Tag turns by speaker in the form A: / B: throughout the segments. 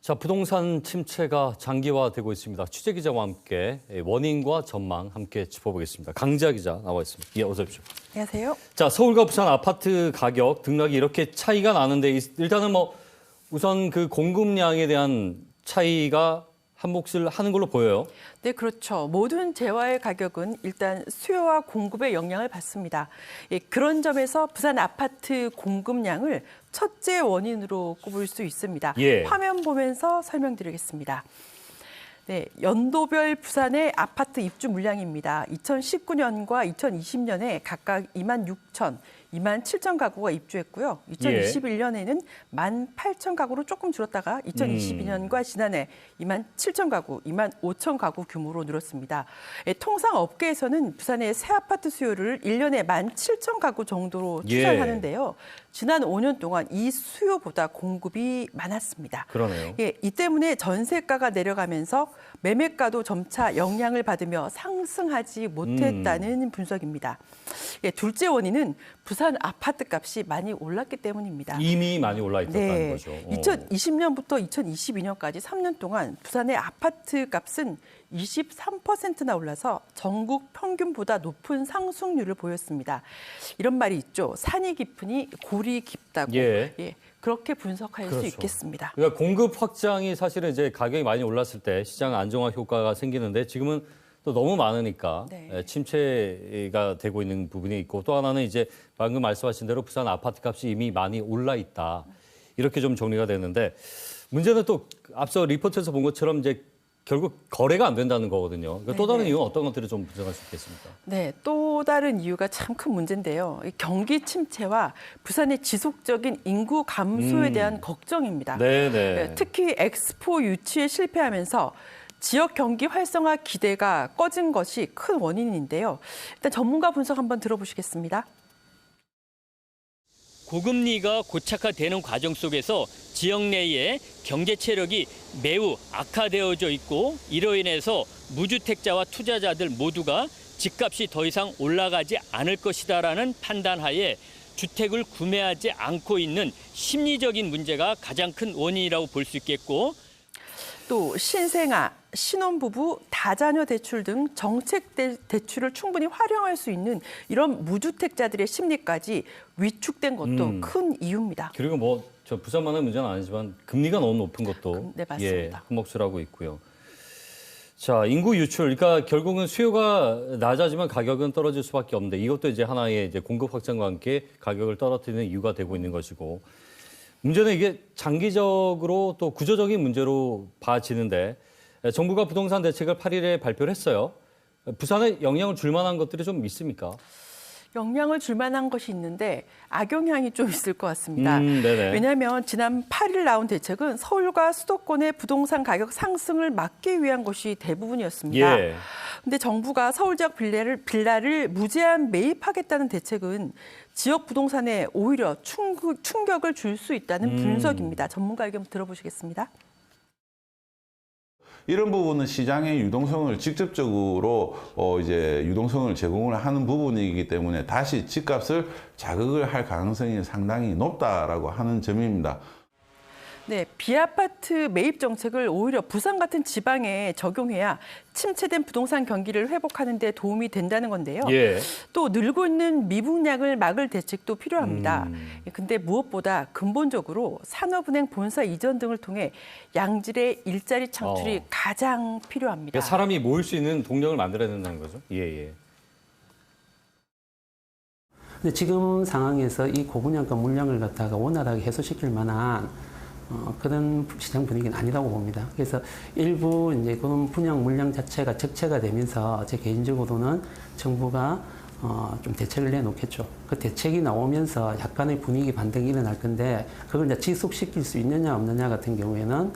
A: 자, 부동산 침체가 장기화되고 있습니다. 취재 기자와 함께 원인과 전망 함께 짚어보겠습니다. 강지아 기자 나와 있습니다. 예, 어서 오십시오.
B: 안녕하세요.
A: 자, 서울과 부산 아파트 가격 등락이 이렇게 차이가 나는데 일단은 우선 그 공급량에 대한 차이가 한 몫을 하는 걸로 보여요.
B: 네, 그렇죠. 모든 재화의 가격은 일단 수요와 공급의 영향을 받습니다. 예, 그런 점에서 부산 아파트 공급량을 첫째 원인으로 꼽을 수 있습니다.
A: 예.
B: 화면 보면서 설명드리겠습니다. 네, 연도별 부산의 아파트 입주 물량입니다. 2019년과 2020년에 각각 2만 6천, 2만 7천 가구가 입주했고요. 2021년에는 1만 8천 가구로 조금 줄었다가 2022년과 지난해 2만 7천 가구, 2만 5천 가구 규모로 늘었습니다. 통상 업계에서는 부산의 새 아파트 수요를 1년에 1만 7천 가구 정도로 추산하는데요. 지난 5년 동안 이 수요보다 공급이 많았습니다.
A: 그러네요.
B: 예, 이 때문에 전세가가 내려가면서 매매가도 점차 영향을 받으며 상승하지 못했다는 분석입니다. 예, 둘째 원인은 부산 아파트 값이 많이 올랐기 때문입니다.
A: 이미 많이 올라 있었다는 거죠.
B: 2020년부터 2022년까지 3년 동안 부산의 아파트 값은 23%나 올라서 전국 평균보다 높은 상승률을 보였습니다. 이런 말이 있죠. 산이 깊으니 골이 깊다고.
A: 예.
B: 그렇게 분석할 수 있겠습니다.
A: 그러니까 공급 확장이 사실은 이제 가격이 많이 올랐을 때 시장 안정화 효과가 생기는데 지금은 또 너무 많으니까 침체가 되고 있는 부분이 있고 또 하나는 이제 방금 말씀하신 대로 부산 아파트 값이 이미 많이 올라 있다. 이렇게 좀 정리가 되는데 문제는 또 앞서 리포트에서 본 것처럼 이제 결국 거래가 안 된다는 거거든요. 그러니까 또 다른 이유는 어떤 것들을 좀 분석할 수 있겠습니까?
B: 네, 또 다른 이유가 참 큰 문제인데요. 경기 침체와 부산의 지속적인 인구 감소에 대한 걱정입니다.
A: 네네.
B: 특히 엑스포 유치에 실패하면서 지역 경기 활성화 기대가 꺼진 것이 큰 원인인데요. 일단 전문가 분석 한번 들어보시겠습니다.
C: 고금리가 고착화되는 과정 속에서 지역 내의 경제 체력이 매우 악화되어져 있고 이로 인해서 무주택자와 투자자들 모두가 집값이 더 이상 올라가지 않을 것이다라는 판단하에 주택을 구매하지 않고 있는 심리적인 문제가 가장 큰 원인이라고 볼 수 있겠고
B: 또 신생아, 신혼부부, 다자녀 대출 등 정책 대출을 충분히 활용할 수 있는 이런 무주택자들의 심리까지 위축된 것도 큰 이유입니다.
A: 그리고 저 부산만의 문제는 아니지만 금리가 너무 높은 것도
B: 네, 맞습니다.
A: 한 몫을 하고 있고요. 자, 인구 유출, 그러니까 결국은 수요가 낮아지면 가격은 떨어질 수밖에 없는데 이것도 이제 하나의 이제 공급 확장과 함께 가격을 떨어뜨리는 이유가 되고 있는 것이고 문제는 이게 장기적으로 또 구조적인 문제로 봐지는데 정부가 부동산 대책을 8일에 발표를 했어요. 부산에 영향을 줄 만한 것들이 좀 있습니까?
B: 영향을 줄 만한 것이 있는데 악영향이 좀 있을 것 같습니다.
A: 네네.
B: 왜냐하면 지난 8일 나온 대책은 서울과 수도권의 부동산 가격 상승을 막기 위한 것이 대부분이었습니다. 그런데 정부가 서울 지역 빌라를 무제한 매입하겠다는 대책은 지역 부동산에 오히려 충격을 줄 수 있다는 분석입니다. 전문가 의견 들어보시겠습니다.
D: 이런 부분은 시장의 유동성을 직접적으로 이제 유동성을 제공을 하는 부분이기 때문에 다시 집값을 자극을 할 가능성이 상당히 높다라고 하는 점입니다.
B: 네, 비아파트 매입 정책을 오히려 부산 같은 지방에 적용해야 침체된 부동산 경기를 회복하는 데 도움이 된다는 건데요. 또 늘고 있는 미분양을 막을 대책도 필요합니다. 근데 무엇보다 근본적으로 산업은행 본사 이전 등을 통해 양질의 일자리 창출이 가장 필요합니다.
A: 그러니까 사람이 모일 수 있는 동력을 만들어야 된다는 거죠.
E: 근데 지금 상황에서 이 고분양가 물량을 갖다가 원활하게 해소시킬 만한 그런 시장 분위기는 아니라고 봅니다. 그래서 일부 이제 그런 분양 물량 자체가 적체가 되면서 제 개인적으로는 정부가 좀 대책을 내놓겠죠. 그 대책이 나오면서 약간의 분위기 반등이 일어날 건데 그걸 이제 지속시킬 수 있느냐 없느냐 같은 경우에는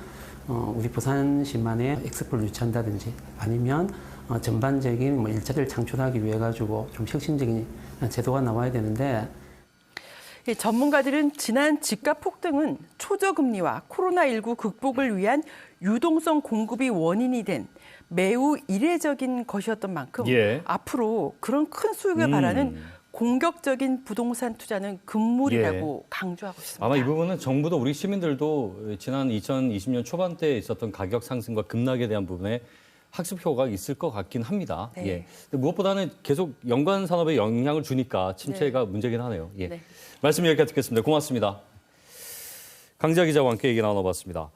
E: 우리 부산시만의 엑스포를 유치한다든지 아니면 전반적인 일자리를 창출하기 위해 가지고 좀 혁신적인 제도가 나와야 되는데.
B: 전문가들은 지난 집값 폭등은 초저금리와 코로나19 극복을 위한 유동성 공급이 원인이 된 매우 이례적인 것이었던 만큼 앞으로 그런 큰 수익을 바라는 공격적인 부동산 투자는 금물이라고 강조하고 있습니다.
A: 아마 이 부분은 정부도 우리 시민들도 지난 2020년 초반대에 있었던 가격 상승과 급락에 대한 부분에 학습 효과가 있을 것 같긴 합니다.
B: 네.
A: 예. 근데 무엇보다는 계속 연관 산업에 영향을 주니까 침체가 문제긴 하네요. 예.
B: 네.
A: 말씀 여기까지 듣겠습니다. 고맙습니다. 강지아 기자와 함께 얘기 나눠봤습니다.